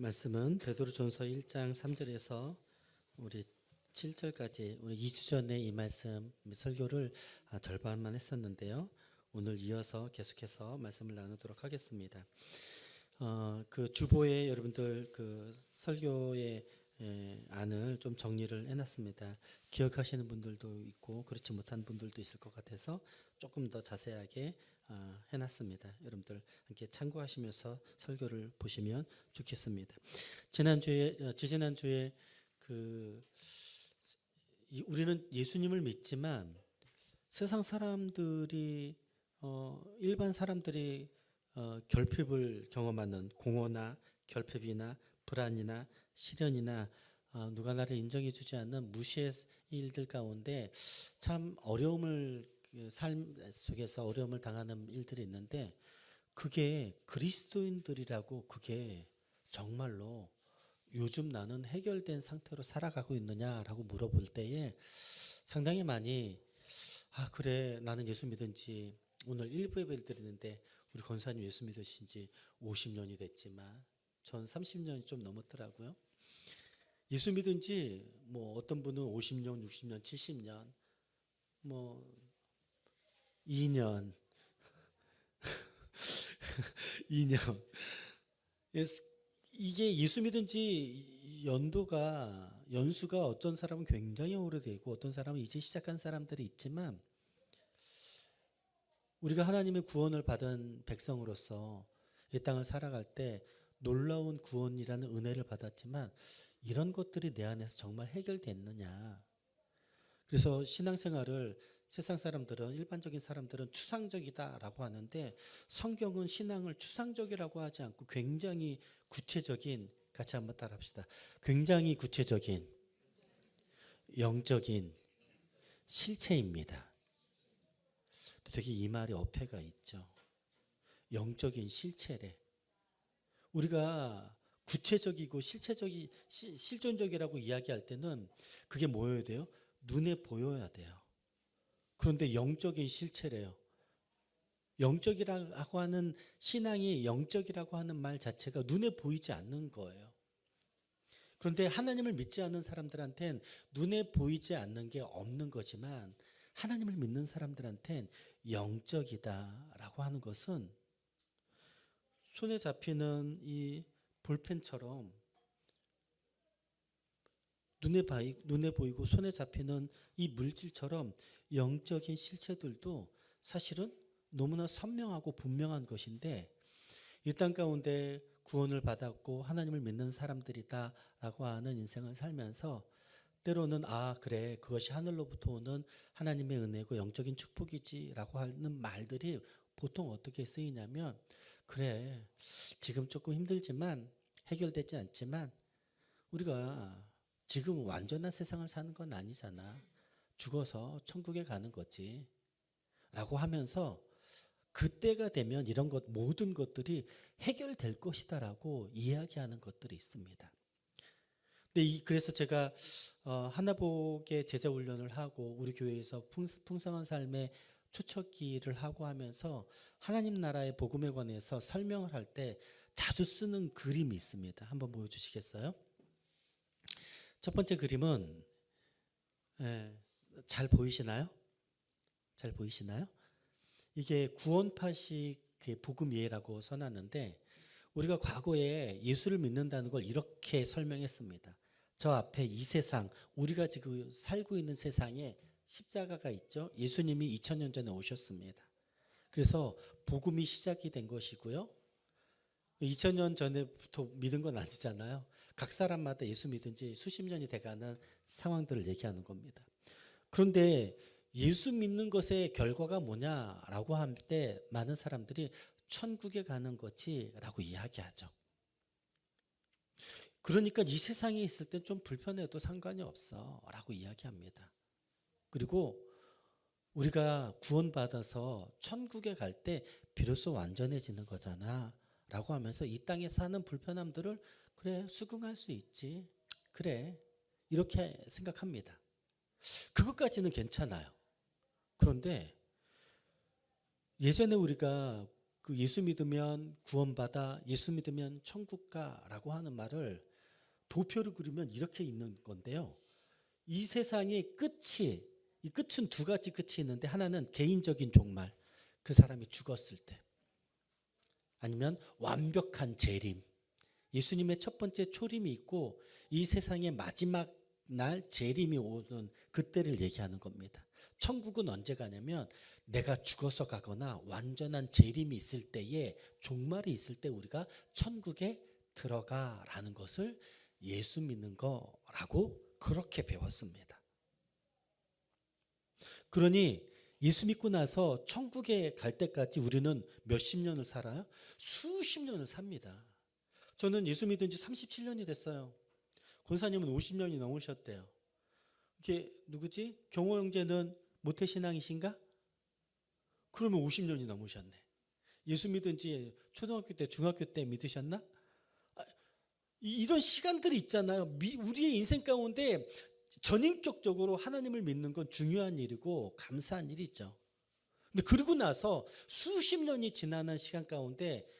말씀은 베드로전서 1장 3절에서 우리 7절까지 우리 2주 전에 이 말씀 설교를 절반만 했었는데요. 오늘 이어서 계속해서 말씀을 나누도록 하겠습니다. 그 주보에 여러분들 그 설교의 안을 좀 정리를 해놨습니다. 기억하시는 분들도 있고 그렇지 못한 분들도 있을 것 같아서 조금 더 자세하게 해놨습니다. 여러분들 함께 참고하시면서 설교를 보시면 좋겠습니다. 지지난주에 우리는 예수님을 믿지만 세상 사람들이 일반 사람들이 결핍을 경험하는 공허나 결핍이나 불안이나 시련이나 누가 나를 인정해 주지 않는 무시의 일들 가운데 참 어려움을 삶 속에서 어려움을 당하는 일들이 있는데 그게 그리스도인들이라고 그게 정말로 요즘 나는 해결된 상태로 살아가고 있느냐라고 물어볼 때에 상당히 많이 그래 나는 예수 믿은 지 오늘 일부 예배를 드리는데 우리 권사님 예수 믿으신 지 50년이 됐지만 전 30년이 좀 넘었더라고요. 예수 믿은 지 뭐 어떤 분은 50년, 60년, 70년 뭐 2년 2년 이게 예수 믿은 지 연수가 어떤 사람은 굉장히 오래되고 어떤 사람은 이제 시작한 사람들이 있지만 우리가 하나님의 구원을 받은 백성으로서 이 땅을 살아갈 때 놀라운 구원이라는 은혜를 받았지만 이런 것들이 내 안에서 정말 해결됐느냐. 그래서 신앙생활을 세상 사람들은 일반적인 사람들은 추상적이다라고 하는데 성경은 신앙을 추상적이라고 하지 않고 굉장히 구체적인 같이 한번 따라합시다. 굉장히 구체적인 영적인 실체입니다. 되게 이 말이 어폐가 있죠. 영적인 실체래. 우리가 구체적이고 실존적이라고 이야기할 때는 그게 뭐여야 돼요? 눈에 보여야 돼요. 그런데 영적인 실체래요. 영적이라고 하는 신앙이 영적이라고 하는 말 자체가 눈에 보이지 않는 거예요. 그런데 하나님을 믿지 않는 사람들한테는 눈에 보이지 않는 게 없는 거지만 하나님을 믿는 사람들한테는 영적이다라고 하는 것은 손에 잡히는 이 볼펜처럼 눈에 보이고 손에 잡히는 이 물질처럼 영적인 실체들도 사실은 너무나 선명하고 분명한 것인데 이 땅 가운데 구원을 받았고 하나님을 믿는 사람들이다라고 하는 인생을 살면서 때로는 그래 그것이 하늘로부터 오는 하나님의 은혜고 영적인 축복이지라고 하는 말들이 보통 어떻게 쓰이냐면 그래 지금 조금 힘들지만 해결되지 않지만 우리가 지금 완전한 세상을 사는 건 아니잖아. 죽어서 천국에 가는 거지. 라고 하면서 그때가 되면 이런 모든 것들이 해결될 것이다라고 이야기하는 것들이 있습니다. 그래서 제가 하나복의 제자 훈련을 하고 우리 교회에서 풍성한 삶의 초청기를 하고 하면서 하나님 나라의 복음에 관해서 설명을 할 때 자주 쓰는 그림이 있습니다. 한번 보여주시겠어요? 첫 번째 그림은 잘 보이시나요? 잘 보이시나요? 이게 구원파식 복음 이해라고 써놨는데 우리가 과거에 예수를 믿는다는 걸 이렇게 설명했습니다. 저 앞에 이 세상, 우리가 지금 살고 있는 세상에 십자가가 있죠. 예수님이 2000년 전에 오셨습니다. 그래서 복음이 시작이 된 것이고요. 2000년 전에부터 믿은 건 아니잖아요. 각 사람마다 예수 믿은 지 수십 년이 돼가는 상황들을 얘기하는 겁니다. 그런데 예수 믿는 것의 결과가 뭐냐라고 할 때 많은 사람들이 천국에 가는 거지라고 이야기하죠. 그러니까 이 세상에 있을 때 좀 불편해도 상관이 없어라고 이야기합니다. 그리고 우리가 구원받아서 천국에 갈 때 비로소 완전해지는 거잖아 라고 하면서 이 땅에 사는 불편함들을 그래 수긍할 수 있지 그래 이렇게 생각합니다. 그것까지는 괜찮아요. 그런데 예전에 우리가 그 예수 믿으면 구원받아, 예수 믿으면 천국 가라고 하는 말을 도표를 그리면 이렇게 있는 건데요. 이 세상의 끝이, 이 끝은 두 가지 끝이 있는데, 하나는 개인적인 종말, 그 사람이 죽었을 때, 아니면 완벽한 재림, 예수님의 첫 번째 초림이 있고 이 세상의 마지막 날 재림이 오는 그때를 얘기하는 겁니다. 천국은 언제 가냐면 내가 죽어서 가거나 완전한 재림이 있을 때에, 종말이 있을 때 우리가 천국에 들어가라는 것을 예수 믿는 거라고 그렇게 배웠습니다. 그러니 예수 믿고 나서 천국에 갈 때까지 우리는 몇십 년을 살아요? 수십 년을 삽니다. 저는 예수 믿은 지 37년이 됐어요. 권사님은 50년이 넘으셨대요. 이게 누구지? 경호 형제는 모태신앙이신가? 그러면 50년이 넘으셨네. 예수 믿은 지 초등학교 때, 중학교 때 믿으셨나? 이런 시간들이 있잖아요. 우리의 인생 가운데 전인격적으로 하나님을 믿는 건 중요한 일이고 감사한 일이 있죠. 근데 그러고 나서 수십 년이 지나는 시간 가운데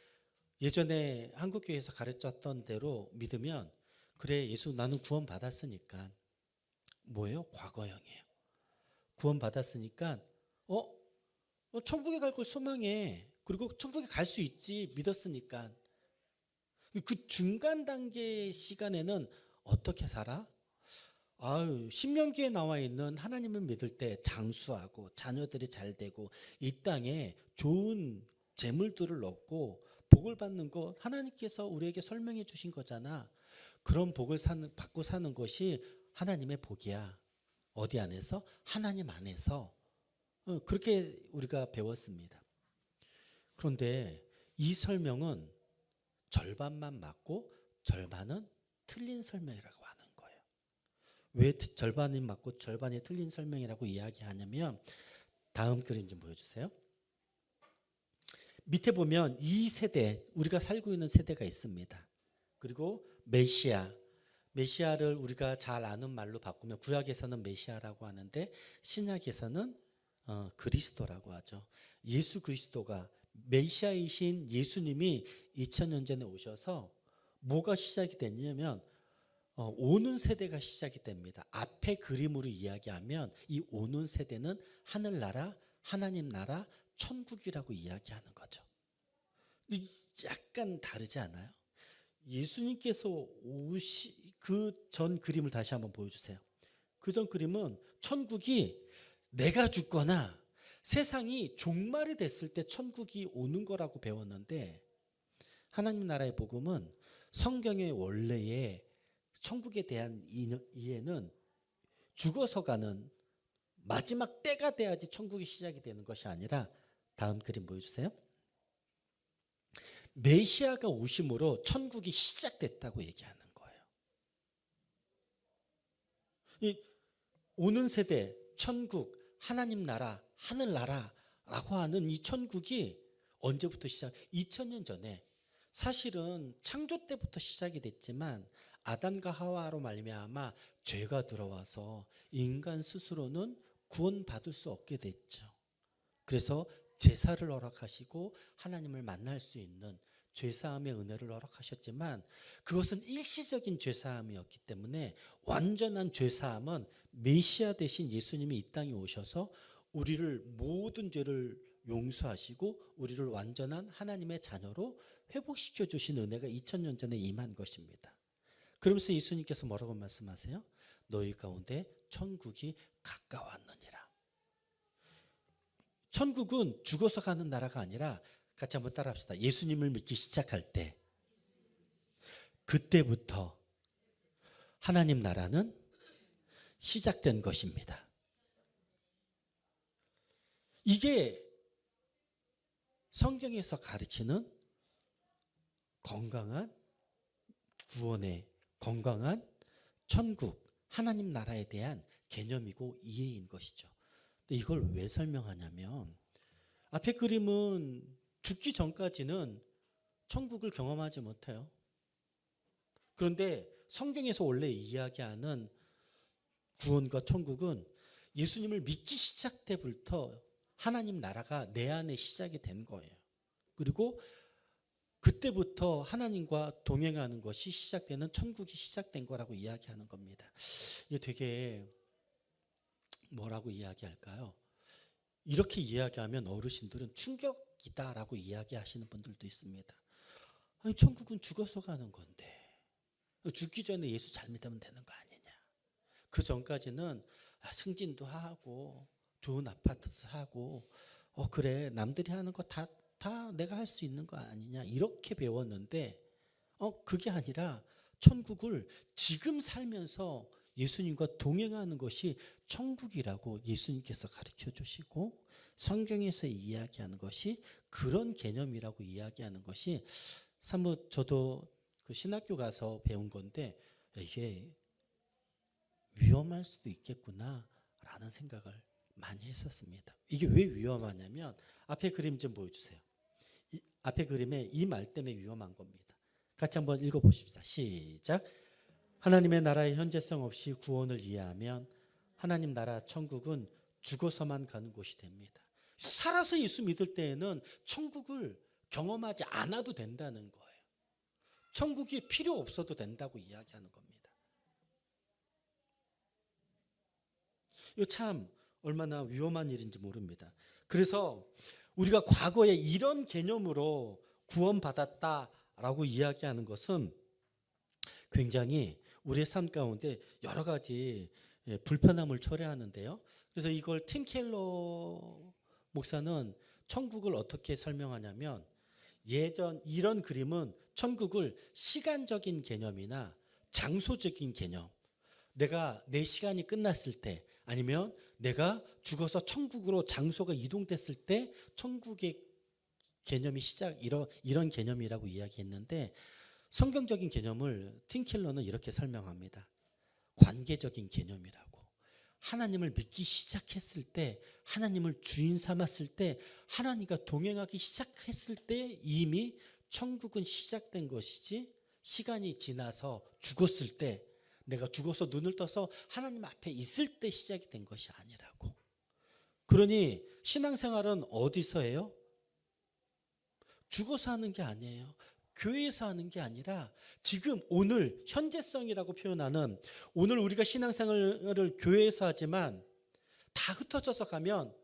예전에 한국교회에서 가르쳤던 대로 믿으면, 그래 예수 나는 구원 받았으니까, 뭐예요? 과거형이에요. 구원 받았으니까 천국에 갈 걸 소망해. 그리고 천국에 갈 수 있지, 믿었으니까. 그 중간 단계 시간에는 어떻게 살아? 신명기에 나와 있는 하나님을 믿을 때 장수하고 자녀들이 잘 되고 이 땅에 좋은 재물들을 얻고 복을 받는 것, 하나님께서 우리에게 설명해 주신 거잖아. 그런 복을 받고 사는 것이 하나님의 복이야. 어디 안에서? 하나님 안에서. 그렇게 우리가 배웠습니다. 그런데 이 설명은 절반만 맞고 절반은 틀린 설명이라고 하는 거예요. 왜 절반이 맞고 절반이 틀린 설명이라고 이야기하냐면, 다음 그림 좀 보여주세요. 밑에 보면 이 세대, 우리가 살고 있는 세대가 있습니다. 그리고 메시아를 우리가 잘 아는 말로 바꾸면 구약에서는 메시아라고 하는데 신약에서는 그리스도라고 하죠. 예수 그리스도가, 메시아이신 예수님이 2000년 전에 오셔서 뭐가 시작이 됐냐면 오는 세대가 시작이 됩니다. 앞에 그림으로 이야기하면 이 오는 세대는 하늘나라, 하나님 나라, 천국이라고 이야기하는 거죠. 약간 다르지 않아요? 예수님께서 그 전 그림을 다시 한번 보여주세요. 그 전 그림은 천국이 내가 죽거나 세상이 종말이 됐을 때 천국이 오는 거라고 배웠는데, 하나님 나라의 복음은 성경의 원래의 천국에 대한 이해는 죽어서 가는 마지막 때가 돼야지 천국이 시작이 되는 것이 아니라, 다음 그림 보여주세요. 메시아가 오심으로 천국이 시작됐다고 얘기하는 거예요. 이 오는 세대, 천국, 하나님 나라, 하늘나라라고 하는 이 천국이 언제부터 2000년 전에, 사실은 창조 때부터 시작이 됐지만 아담과 하와로 말미암아 죄가 들어와서 인간 스스로는 구원받을 수 없게 됐죠. 그래서 제사를 허락하시고 하나님을 만날 수 있는 죄사함의 은혜를 허락하셨지만, 그것은 일시적인 죄사함이었기 때문에 완전한 죄사함은 메시아 대신 예수님이 이 땅에 오셔서 우리를 모든 죄를 용서하시고 우리를 완전한 하나님의 자녀로 회복시켜 주신 은혜가 2000년 전에 임한 것입니다. 그러면서 예수님께서 뭐라고 말씀하세요? 너희 가운데 천국이 가까웠느니라. 천국은 죽어서 가는 나라가 아니라, 같이 한번 따라합시다. 예수님을 믿기 시작할 때, 그때부터 하나님 나라는 시작된 것입니다. 이게 성경에서 가르치는 건강한 구원의, 건강한 천국, 하나님 나라에 대한 개념이고 이해인 것이죠. 근데 이걸 왜 설명하냐면, 앞에 그림은 죽기 전까지는 천국을 경험하지 못해요. 그런데 성경에서 원래 이야기하는 구원과 천국은 예수님을 믿기 시작 때부터 하나님 나라가 내 안에 시작이 된 거예요. 그리고 그때부터 하나님과 동행하는 것이 시작되는 천국이 시작된 거라고 이야기하는 겁니다. 이게 되게 뭐라고 이야기할까요? 이렇게 이야기하면 어르신들은 충격이다라고 이야기하시는 분들도 있습니다. 아니, 천국은 죽어서 가는 건데 죽기 전에 예수 잘 믿으면 되는 거 아니냐. 그 전까지는 승진도 하고 좋은 아파트도 사고 그래 남들이 하는 거 다 내가 할 수 있는 거 아니냐 이렇게 배웠는데 그게 아니라 천국을 지금 살면서 예수님과 동행하는 것이 천국이라고 예수님께서 가르쳐 주시고 성경에서 이야기하는 것이 그런 개념이라고 이야기하는 것이 사뭇 저도 그 신학교 가서 배운 건데 이게 위험할 수도 있겠구나 라는 생각을 많이 했었습니다. 이게 왜 위험하냐면 앞에 그림 좀 보여주세요. 앞에 그림에 이 말 때문에 위험한 겁니다. 같이 한번 읽어보십시다. 시작. 하나님의 나라의 현재성 없이 구원을 이해하면 하나님 나라 천국은 죽어서만 가는 곳이 됩니다. 살아서 예수 믿을 때에는 천국을 경험하지 않아도 된다는 거예요. 천국이 필요 없어도 된다고 이야기하는 겁니다. 이거 참 얼마나 위험한 일인지 모릅니다. 그래서 우리가 과거에 이런 개념으로 구원받았다라고 이야기하는 것은 굉장히 우리의 삶 가운데 여러 가지 불편함을 초래하는데요. 그래서 이걸 팀 켈러 목사는 천국을 어떻게 설명하냐면 예전 이런 그림은 천국을 시간적인 개념이나 장소적인 개념, 내가 내 시간이 끝났을 때 아니면 내가 죽어서 천국으로 장소가 이동됐을 때 천국의 개념이 이런 개념이라고 이야기했는데 성경적인 개념을 팀켈러는 이렇게 설명합니다. 관계적인 개념이라고. 하나님을 믿기 시작했을 때, 하나님을 주인 삼았을 때, 하나님과 동행하기 시작했을 때 이미 천국은 시작된 것이지 시간이 지나서 죽었을 때 내가 죽어서 눈을 떠서 하나님 앞에 있을 때 시작이 된 것이 아니라고. 그러니 신앙생활은 어디서 해요? 죽어서 하는 게 아니에요. 교회에서 하는 게 아니라 지금 오늘 현재성이라고 표현하는 오늘 우리가 신앙생활을 교회에서 하지만 다 흩어져서 가면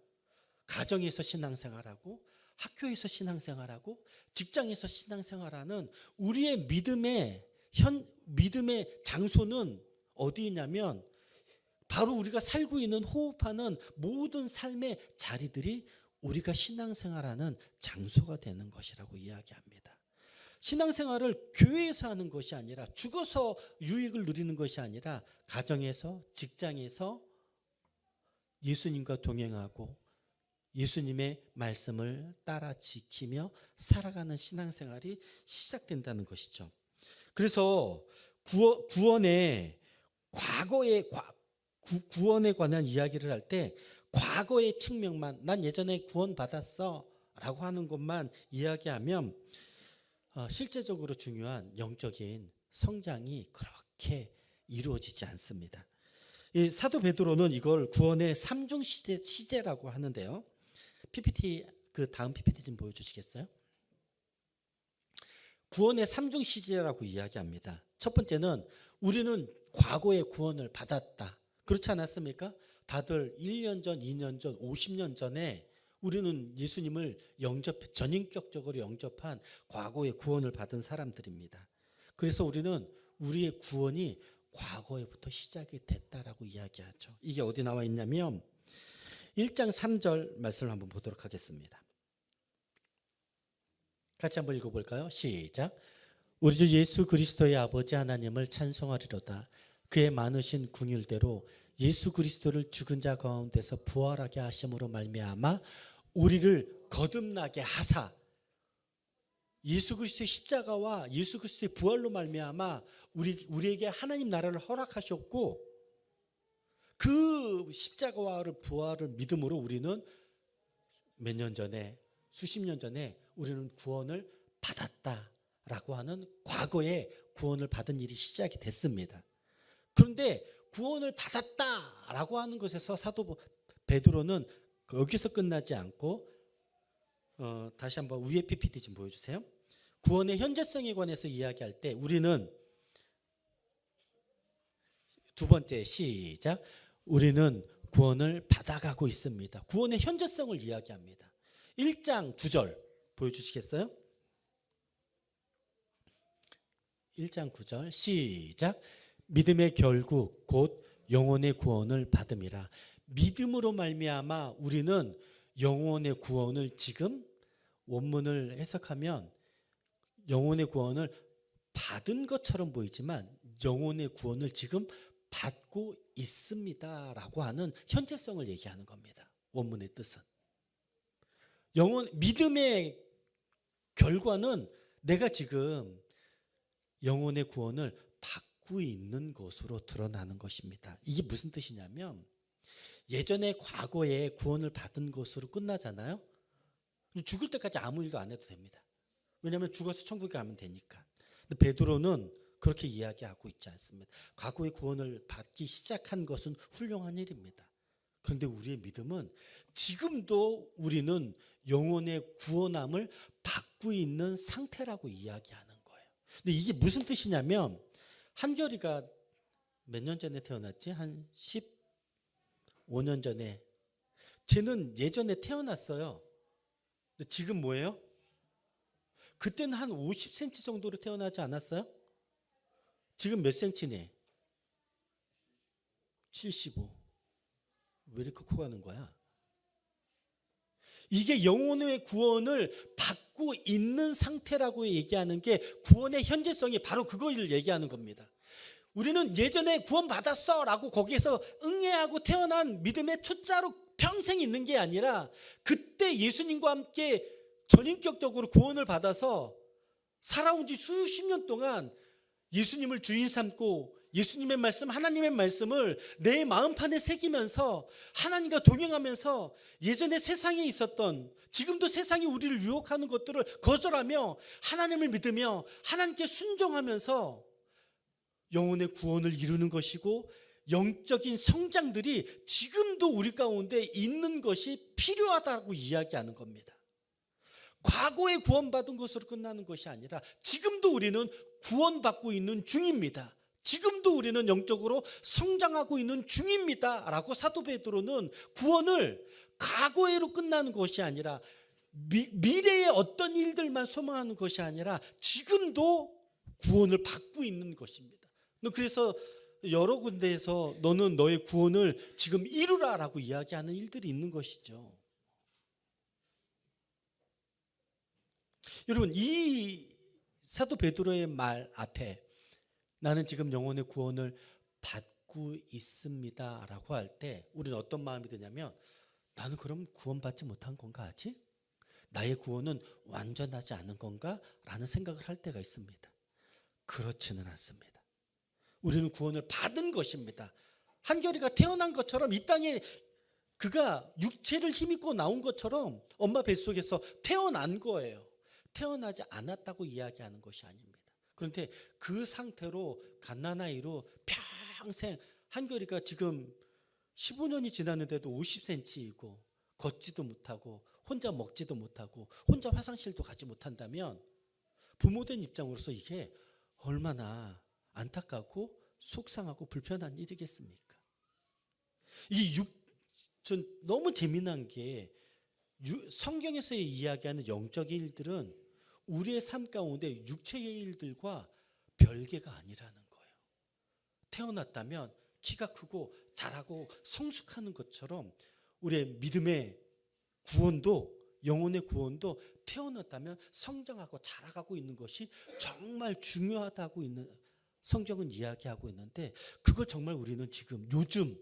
가정에서 신앙생활하고 학교에서 신앙생활하고 직장에서 신앙생활하는 우리의 믿음의 장소는 어디냐면 바로 우리가 살고 있는 호흡하는 모든 삶의 자리들이 우리가 신앙생활하는 장소가 되는 것이라고 이야기합니다. 신앙생활을 교회에서 하는 것이 아니라 죽어서 유익을 누리는 것이 아니라 가정에서 직장에서 예수님과 동행하고 예수님의 말씀을 따라 지키며 살아가는 신앙생활이 시작된다는 것이죠. 그래서 구원에 관한 이야기를 할 때 과거의 측면만 난 예전에 구원 받았어 라고 하는 것만 이야기하면 실제적으로 중요한 영적인 성장이 그렇게 이루어지지 않습니다. 이 사도 베드로는 이걸 구원의 삼중 시제라고 하는데요. PPT 그 다음 PPT 좀 보여주시겠어요? 구원의 삼중 시제라고 이야기합니다. 첫 번째는 우리는 과거에 구원을 받았다. 그렇지 않았습니까? 다들 1년 전, 2년 전, 50년 전에 우리는 예수님을 전인격적으로 영접한 과거에 구원을 받은 사람들입니다. 그래서 우리는 우리의 구원이 과거에부터 시작이 됐다라고 이야기하죠. 이게 어디 나와 있냐면 1장 3절 말씀을 한번 보도록 하겠습니다. 같이 한번 읽어볼까요? 시작. 우리 주 예수 그리스도의 아버지 하나님을 찬송하리로다. 그의 많으신 긍휼대로 예수 그리스도를 죽은 자 가운데서 부활하게 하심으로 말미암아 우리를 거듭나게 하사 예수 그리스도의 십자가와 예수 그리스도의 부활로 말미암아 우리에게 하나님 나라를 허락하셨고 그 십자가와를 부활을 믿음으로 우리는 몇 년 전에 수십 년 전에 우리는 구원을 받았다라고 하는 과거에 구원을 받은 일이 시작이 됐습니다. 그런데 구원을 받았다라고 하는 것에서 사도 베드로는 여기서 끝나지 않고 다시 한번 위에 PPT 좀 보여주세요. 구원의 현재성에 관해서 이야기할 때 우리는 두 번째 시작. 우리는 구원을 받아가고 있습니다. 구원의 현재성을 이야기합니다. 1장 9절 보여주시겠어요? 1장 9절 시작. 믿음의 결국 곧 영혼의 구원을 받음이라. 믿음으로 말미암아 우리는 영혼의 구원을 지금 원문을 해석하면 영혼의 구원을 받은 것처럼 보이지만 영혼의 구원을 지금 받고 있습니다라고 하는 현재성을 얘기하는 겁니다. 원문의 뜻은. 믿음의 결과는 내가 지금 영혼의 구원을 받고 있는 것으로 드러나는 것입니다. 이게 무슨 뜻이냐면 예전에 과거에 구원을 받은 것으로 끝나잖아요. 죽을 때까지 아무 일도 안 해도 됩니다. 왜냐하면 죽어서 천국에 가면 되니까. 근데 베드로는 그렇게 이야기하고 있지 않습니다. 과거의 구원을 받기 시작한 것은 훌륭한 일입니다. 그런데 우리의 믿음은 지금도 우리는 영혼의 구원함을 받고 있는 상태라고 이야기하는 거예요. 근데 이게 무슨 뜻이냐면 한결이가 몇 년 전에 태어났지? 한 15년 전에. 쟤는 예전에 태어났어요. 근데 지금 뭐예요? 그때는 한 50cm 정도로 태어나지 않았어요? 지금 몇 cm니? 75. 왜 이렇게 커 가는 거야? 이게 영혼의 구원을 받고 있는 상태라고 얘기하는 게 구원의 현재성이 바로 그걸 얘기하는 겁니다. 우리는 예전에 구원받았어 라고 거기에서 응애하고 태어난 믿음의 초짜로 평생 있는 게 아니라 그때 예수님과 함께 전인격적으로 구원을 받아서 살아온 지 수십 년 동안 예수님을 주인 삼고 예수님의 말씀, 하나님의 말씀을 내 마음판에 새기면서 하나님과 동행하면서 예전에 세상에 있었던, 지금도 세상이 우리를 유혹하는 것들을 거절하며 하나님을 믿으며 하나님께 순종하면서 영혼의 구원을 이루는 것이고 영적인 성장들이 지금도 우리 가운데 있는 것이 필요하다고 이야기하는 겁니다. 과거에 구원받은 것으로 끝나는 것이 아니라 지금도 우리는 구원받고 있는 중입니다. 지금도 우리는 영적으로 성장하고 있는 중입니다 라고 사도 베드로는 구원을 과거에로 끝나는 것이 아니라 미래의 어떤 일들만 소망하는 것이 아니라 지금도 구원을 받고 있는 것입니다. 그래서 여러 군데에서 너는 너의 구원을 지금 이루라 라고 이야기하는 일들이 있는 것이죠. 여러분, 이 사도 베드로의 말 앞에 나는 지금 영혼의 구원을 받고 있습니다 라고 할 때 우리는 어떤 마음이 드냐면 나는 그럼 구원받지 못한 건가 아직? 나의 구원은 완전하지 않은 건가? 라는 생각을 할 때가 있습니다. 그렇지는 않습니다. 우리는 구원을 받은 것입니다. 한결이가 태어난 것처럼 이 땅에 그가 육체를 힘입고 나온 것처럼 엄마 뱃속에서 태어난 거예요. 태어나지 않았다고 이야기하는 것이 아닙니다. 그런데 그 상태로 갓난아이로 평생, 한결이가 지금 15년이 지났는데도 50cm이고 걷지도 못하고 혼자 먹지도 못하고 혼자 화장실도 가지 못한다면 부모된 입장으로서 이게 얼마나 안타깝고 속상하고 불편한 일이겠습니까? 전 너무 재미난 게 성경에서 이야기하는 영적인 일들은 우리의 삶 가운데 육체의 일들과 별개가 아니라는 거예요. 태어났다면 키가 크고 잘하고 성숙하는 것처럼 우리의 믿음의 구원도, 영혼의 구원도 태어났다면 성장하고 자라가고 있는 것이 정말 중요하다고 성경은 이야기하고 있는데 그걸 정말 우리는 지금 요즘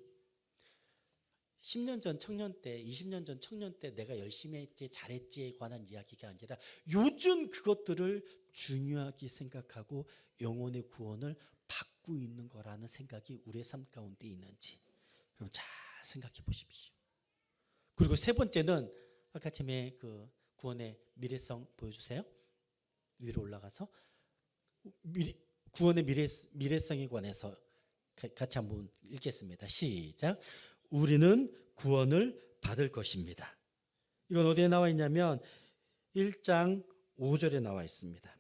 10년 전 청년 때, 20년 전 청년 때 내가 열심히 했지, 잘했지에 관한 이야기가 아니라 요즘 그것들을 중요하게 생각하고 영혼의 구원을 받고 있는 거라는 생각이 우리의 삶 가운데 있는지 여러분 잘 생각해 보십시오. 그리고 세 번째는 아까 처음에 그 구원의 미래성 보여주세요. 위로 올라가서 구원의 미래성에 관해서 같이 한번 읽겠습니다. 시작. 우리는 구원을 받을 것입니다. 이건 어디에 나와 있냐면 1장 5절에 나와 있습니다.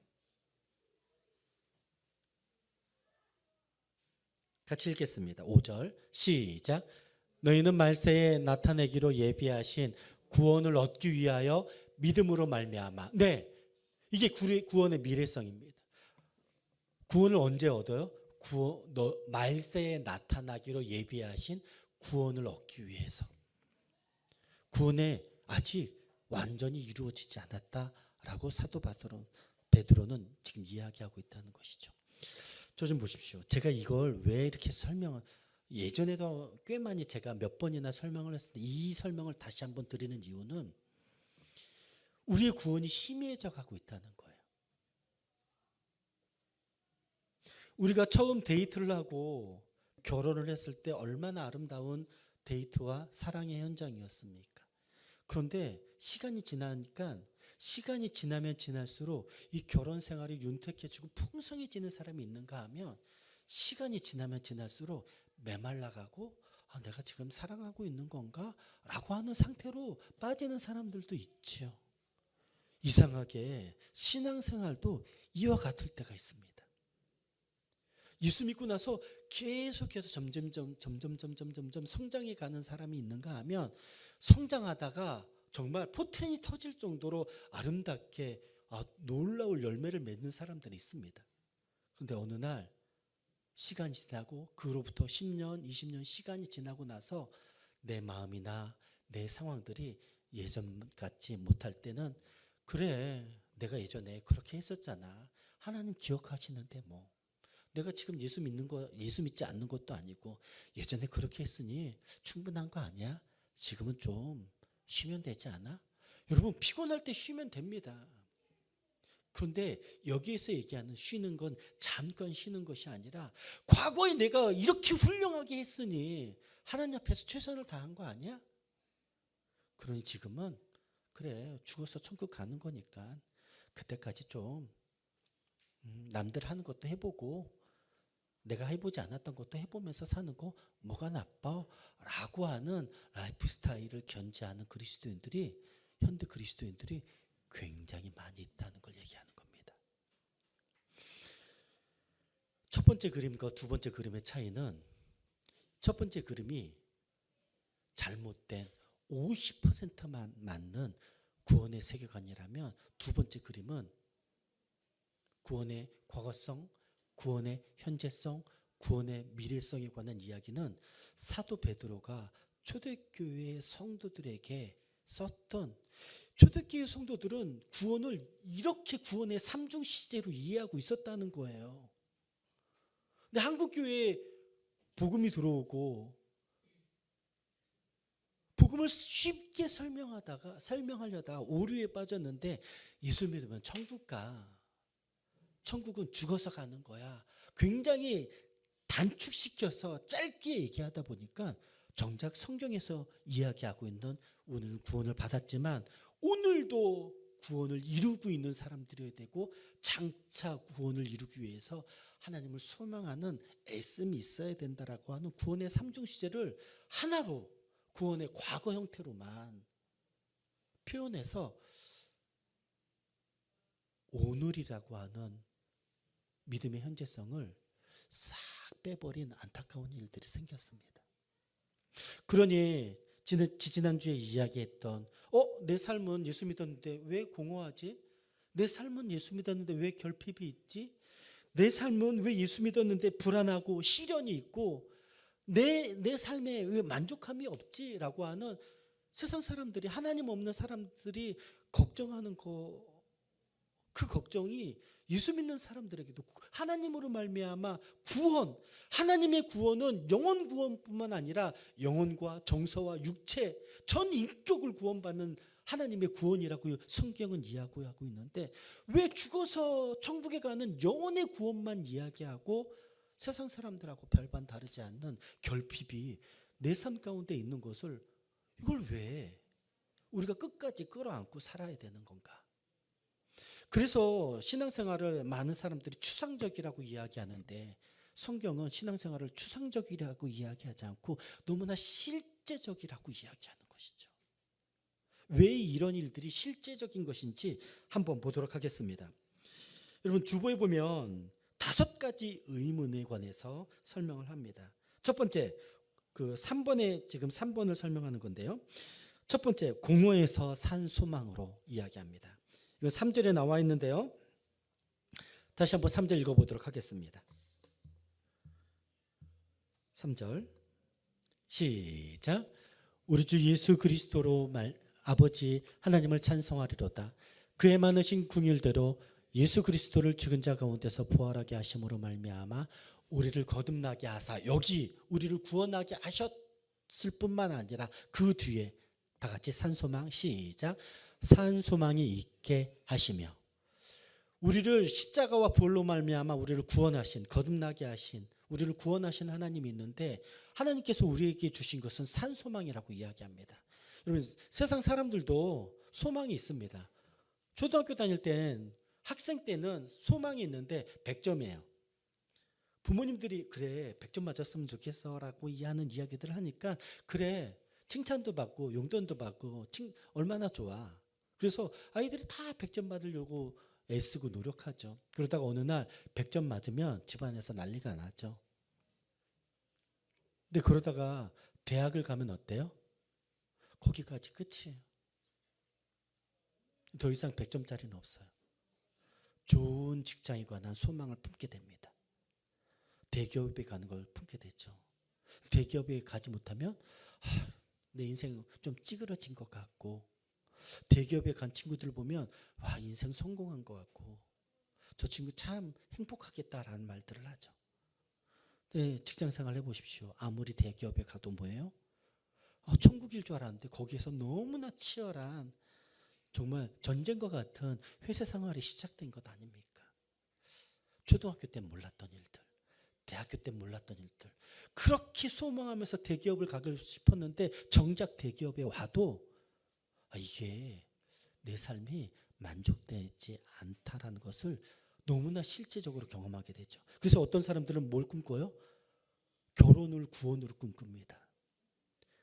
같이 읽겠습니다. 5절 시작. 너희는 말세에 나타내기로 예비하신 구원을 얻기 위하여 믿음으로 말미암아. 네, 이게 구원의 미래성입니다. 구원을 언제 얻어요? 말세에 나타나기로 예비하신 구원을 얻기 위해서. 구원에 아직 완전히 이루어지지 않았다라고 사도 베드로는 지금 이야기하고 있다는 것이죠. 저 좀 보십시오. 제가 이걸 왜 이렇게 예전에도 꽤 많이 제가 몇 번이나 설명을 했는데 이 설명을 다시 한번 드리는 이유는 우리의 구원이 희미해져 가고 있다는 거예요. 우리가 처음 데이트를 하고 결혼을 했을 때 얼마나 아름다운 데이트와 사랑의 현장이었습니까? 그런데 시간이 지나면 지날수록 이 결혼 생활이 윤택해지고 풍성해지는 사람이 있는가 하면 시간이 지나면 지날수록 메말라가고 내가 지금 사랑하고 있는 건가? 라고 하는 상태로 빠지는 사람들도 있죠. 이상하게 신앙생활도 이와 같을 때가 있습니다. 예수 믿고 나서 계속해서 점점 성장해 가는 사람이 있는가 하면 성장하다가 정말 포텐이 터질 정도로 아름답게 놀라울 열매를 맺는 사람들이 있습니다. 그런데 어느 날 시간이 지나고 그로부터 10년, 20년 시간이 지나고 나서 내 마음이나 내 상황들이 예전 같지 못할 때는 그래, 내가 예전에 그렇게 했었잖아. 하나님 기억하시는데 뭐. 내가 지금 예수 믿지 않는 것도 아니고 예전에 그렇게 했으니 충분한 거 아니야? 지금은 좀 쉬면 되지 않아? 여러분 피곤할 때 쉬면 됩니다. 그런데 여기에서 얘기하는 쉬는 건 잠깐 쉬는 것이 아니라 과거에 내가 이렇게 훌륭하게 했으니 하나님 앞에서 최선을 다한 거 아니야? 그러니 지금은 그래 죽어서 천국 가는 거니까 그때까지 좀 남들 하는 것도 해보고 내가 해보지 않았던 것도 해보면서 사는 거 뭐가 나빠? 라고 하는 라이프 스타일을 견지하는 현대 그리스도인들이 굉장히 많이 있다는 걸 얘기하는 겁니다. 첫 번째 그림과 두 번째 그림의 차이는 첫 번째 그림이 잘못된 50%만 맞는 구원의 세계관이라면 두 번째 그림은 구원의 과거성, 구원의 현재성, 구원의 미래성에 관한 이야기는 사도 베드로가 초대교회 성도들에게 썼던 초대교회 성도들은 구원을 이렇게 구원의 삼중 시제로 이해하고 있었다는 거예요. 근데 한국 교회에 복음이 들어오고 복음을 쉽게 설명하려다가 오류에 빠졌는데 예수 믿으면 천국 가. 천국은 죽어서 가는 거야. 굉장히 단축시켜서 짧게 얘기하다 보니까 정작 성경에서 이야기하고 있는 우리는 구원을 받았지만 오늘도 구원을 이루고 있는 사람들이 되고 장차 구원을 이루기 위해서 하나님을 소망하는 애씀이 있어야 된다라고 하는 구원의 삼중 시제를 하나로 구원의 과거 형태로만 표현해서 오늘이라고 하는 믿음의 현재성을 싹 빼버린 안타까운 일들이 생겼습니다. 그러니 지난주에 이야기했던 내 삶은 예수 믿었는데 왜 공허하지? 내 삶은 예수 믿었는데 왜 결핍이 있지? 내 삶은 왜 예수 믿었는데 불안하고 시련이 있고 내 삶에 왜 만족함이 없지? 라고 하는 세상 사람들이 하나님 없는 사람들이 걱정하는 그 걱정이 예수 믿는 사람들에게도 하나님으로 말미암아 하나님의 구원은 영혼 구원뿐만 아니라 영혼과 정서와 육체 전 인격을 구원받는 하나님의 구원이라고 성경은 이야기하고 있는데 왜 죽어서 천국에 가는 영혼의 구원만 이야기하고 세상 사람들하고 별반 다르지 않는 결핍이 내 삶 가운데 있는 것을 이걸 왜 우리가 끝까지 끌어안고 살아야 되는 건가? 그래서 신앙생활을 많은 사람들이 추상적이라고 이야기하는데 성경은 신앙생활을 추상적이라고 이야기하지 않고 너무나 실제적이라고 이야기하는 것이죠. 왜 이런 일들이 실제적인 것인지 한번 보도록 하겠습니다. 여러분 주보에 보면 5가지 의문에 관해서 설명을 합니다. 첫 번째, 그 3번에 지금 3번을 설명하는 건데요. 첫 번째, 공허에서 산 소망으로 이야기합니다. 이건 3절에 나와 있는데요. 다시 한번 3절 읽어보도록 하겠습니다. 3절 시작. 우리 주 예수 그리스도로 아버지 하나님을 찬송하리로다. 그의 많으신 궁일대로 예수 그리스도를 죽은 자 가운데서 부활하게 하심으로 말미암아 우리를 거듭나게 하사, 여기 우리를 구원하게 하셨을 뿐만 아니라 그 뒤에 다 같이 산소망 시작. 산소망이 있게 하시며, 우리를 십자가와 부활로 말미암아 우리를 구원하신, 거듭나게 하신, 우리를 구원하신 하나님이 있는데, 하나님께서 우리에게 주신 것은 산소망이라고 이야기합니다. 여러분 세상 사람들도 소망이 있습니다. 초등학교 다닐 땐, 학생 때는 소망이 있는데 100점이에요. 부모님들이 그래 100점 맞았으면 좋겠어 라고 하는 이야기들을 하니까 그래 칭찬도 받고 용돈도 받고 얼마나 좋아. 그래서 아이들이 다 100점 받으려고 애쓰고 노력하죠. 그러다가 어느 날 100점 맞으면 집안에서 난리가 나죠. 근데 그러다가 대학을 가면 어때요? 거기까지 끝이에요. 더 이상 100점짜리는 없어요. 좋은 직장에 관한 소망을 품게 됩니다. 대기업에 가는 걸 품게 되죠. 대기업에 가지 못하면 내 인생 좀 찌그러진 것 같고, 대기업에 간 친구들 보면 와 인생 성공한 것 같고, 저 친구 참 행복하겠다라는 말들을 하죠. 네, 직장생활 해보십시오. 아무리 대기업에 가도 뭐예요? 천국일 줄 알았는데 거기에서 너무나 치열한, 정말 전쟁과 같은 회사 생활이 시작된 것 아닙니까? 초등학교 때 몰랐던 일들, 대학교 때 몰랐던 일들, 그렇게 소망하면서 대기업을 가고 싶었는데 정작 대기업에 와도 이게 내 삶이 만족되지 않다라는 것을 너무나 실제적으로 경험하게 되죠. 그래서 어떤 사람들은 뭘 꿈꿔요? 결혼을 구원으로 꿈꿉니다.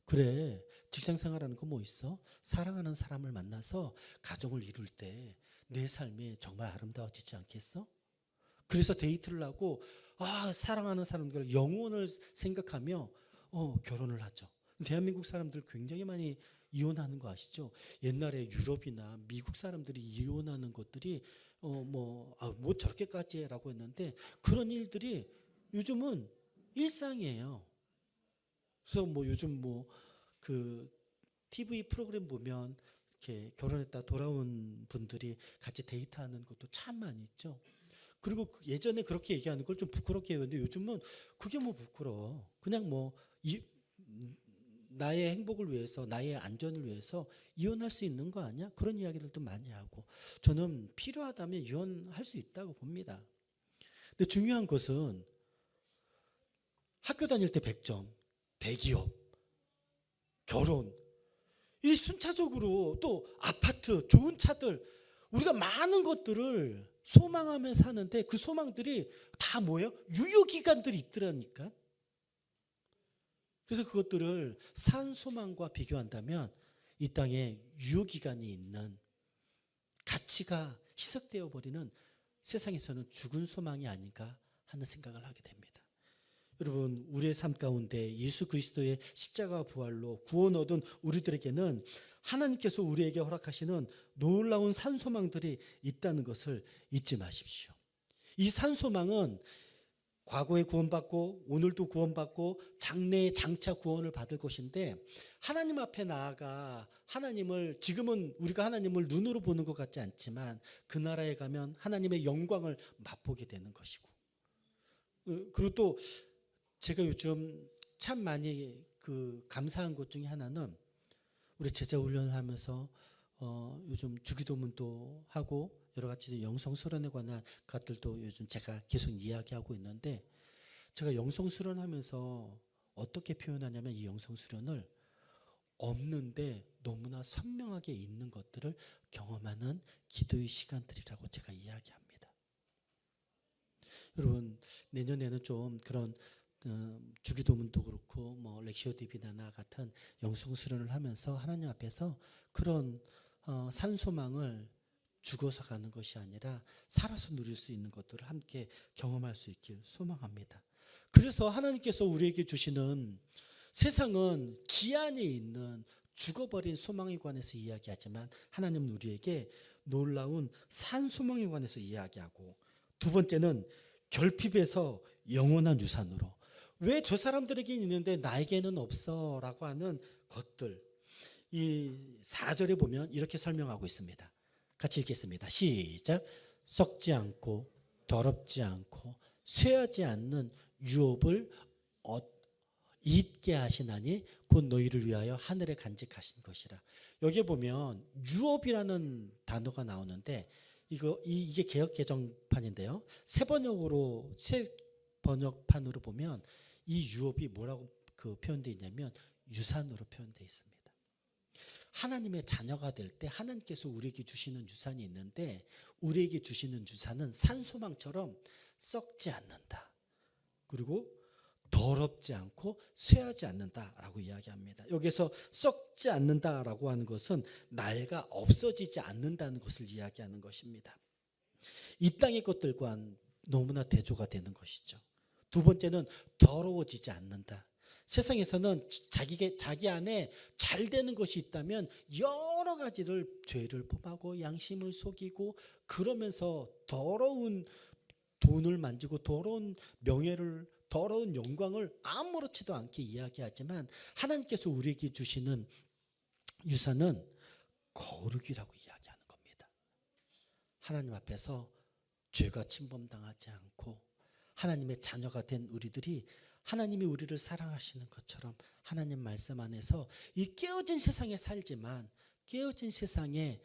그래, 직장 생활하는 거 뭐 있어? 사랑하는 사람을 만나서 가정을 이룰 때 내 삶이 정말 아름다워지지 않겠어? 그래서 데이트를 하고 사랑하는 사람들 영혼을 생각하며 결혼을 하죠. 대한민국 사람들 굉장히 많이 이혼하는 거 아시죠? 옛날에 유럽이나 미국 사람들이 이혼하는 것들이 뭐 저렇게까지 해라고 했는데 그런 일들이 요즘은 일상이에요. 그래서 뭐 요즘 그 TV 프로그램 보면 이렇게 결혼했다 돌아온 분들이 같이 데이트하는 것도 참 많이 있죠. 그리고 예전에 그렇게 얘기하는 걸 좀 부끄럽게 했는데 요즘은 그게 뭐 부끄러워. 그냥 나의 행복을 위해서, 나의 안전을 위해서 이혼할 수 있는 거 아니야? 그런 이야기들도 많이 하고, 저는 필요하다면 이혼할 수 있다고 봅니다. 근데 중요한 것은 학교 다닐 때 100점, 대기업, 결혼, 이 순차적으로 또 아파트, 좋은 차들, 우리가 많은 것들을 소망하며 사는데 그 소망들이 다 뭐예요? 유효기간들이 있더라니까. 그래서 그것들을 산 소망과 비교한다면 이 땅에 유효기간이 있는, 가치가 희석되어 버리는 세상에서는 죽은 소망이 아닌가 하는 생각을 하게 됩니다. 여러분 우리의 삶 가운데 예수 그리스도의 십자가 부활로 구원 얻은 우리들에게는 하나님께서 우리에게 허락하시는 놀라운 산소망들이 있다는 것을 잊지 마십시오. 이 산소망은 과거에 구원받고 오늘도 구원받고 장래에 장차 구원을 받을 것인데, 하나님 앞에 나아가 하나님을, 지금은 우리가 하나님을 눈으로 보는 것 같지 않지만 그 나라에 가면 하나님의 영광을 맛보게 되는 것이고, 그리고 또 제가 요즘 참 많이 감사한 것 중에 하나는, 우리 제자 훈련을 하면서 요즘 주기도문도 하고 여러 가지 영성 수련에 관한 것들도 요즘 제가 계속 이야기하고 있는데, 제가 영성 수련하면서 어떻게 표현하냐면 이 영성 수련을 없는데 너무나 선명하게 있는 것들을 경험하는 기도의 시간들이라고 제가 이야기합니다. 여러분 내년에는 좀 그런 주기도문도 그렇고 뭐 렉시오 디비나나 같은 영성 수련을 하면서 하나님 앞에서 그런 산소망을 죽어서 가는 것이 아니라 살아서 누릴 수 있는 것들을 함께 경험할 수 있길 소망합니다. 그래서 하나님께서 우리에게 주시는 세상은 기한에 있는 죽어버린 소망에 관해서 이야기하지만 하나님은 우리에게 놀라운 산소망에 관해서 이야기하고, 두 번째는 결핍에서 영원한 유산으로. 왜 저 사람들에게는 있는데 나에게는 없어? 라고 하는 것들, 이 4절에 보면 이렇게 설명하고 있습니다. 같이 읽겠습니다. 시작. 썩지 않고 더럽지 않고 쇠하지 않는 유업을 잊게 하시나니 곧 너희를 위하여 하늘에 간직하신 것이라. 여기에 보면 유업이라는 단어가 나오는데 이게 개역 개정판인데요. 새 번역판으로 보면 이 유업이 뭐라고 표현되어 있냐면 유산으로 표현되어 있습니다. 하나님의 자녀가 될 때 하나님께서 우리에게 주시는 유산이 있는데, 우리에게 주시는 유산은 산소망처럼 썩지 않는다. 그리고 더럽지 않고 쇠하지 않는다라고 이야기합니다. 여기서 썩지 않는다라고 하는 것은 낡아 없어지지 않는다는 것을 이야기하는 것입니다. 이 땅의 것들과 너무나 대조가 되는 것이죠. 두 번째는 더러워지지 않는다. 세상에서는 자기 안에 잘 되는 것이 있다면 여러 가지를 죄를 범하고 양심을 속이고 그러면서 더러운 돈을 만지고 더러운 명예를, 더러운 영광을 아무렇지도 않게 이야기하지만 하나님께서 우리에게 주시는 유산은 거룩이라고 이야기하는 겁니다. 하나님 앞에서 죄가 침범당하지 않고 하나님의 자녀가 된 우리들이 하나님이 우리를 사랑하시는 것처럼 하나님 말씀 안에서 이 깨어진 세상에 살지만 깨어진 세상의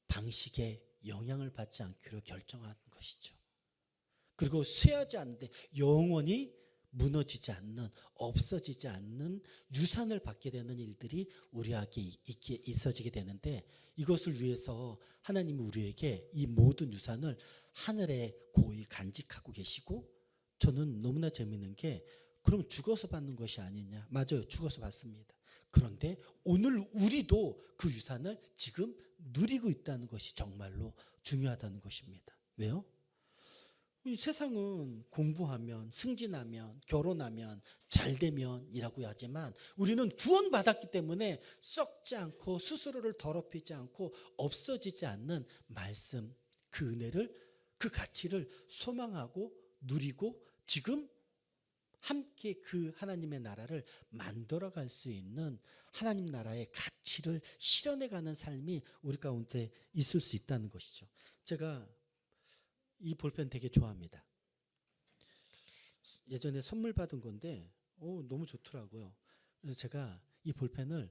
방식에 영향을 받지 않기로 결정한 것이죠. 그리고 쇠하지 않는데 영원히 무너지지 않는, 없어지지 않는 유산을 받게 되는 일들이 우리에게 있어지게 되는데, 이것을 위해서 하나님이 우리에게 이 모든 유산을 하늘에 고이 간직하고 계시고, 저는 너무나 재미있는 게, 그럼 죽어서 받는 것이 아니냐? 맞아요, 죽어서 받습니다. 그런데 오늘 우리도 그 유산을 지금 누리고 있다는 것이 정말로 중요하다는 것입니다. 왜요? 이 세상은 공부하면, 승진하면, 결혼하면, 잘되면이라고 하지만 우리는 구원받았기 때문에 썩지 않고 스스로를 더럽히지 않고 없어지지 않는 말씀, 그 은혜를, 그 가치를 소망하고 누리고 지금 함께 그 하나님의 나라를 만들어갈 수 있는 하나님 나라의 가치를 실현해가는 삶이 우리 가운데 있을 수 있다는 것이죠. 제가 이 볼펜 되게 좋아합니다. 예전에 선물 받은 건데 너무 좋더라고요. 그래서 제가 이 볼펜을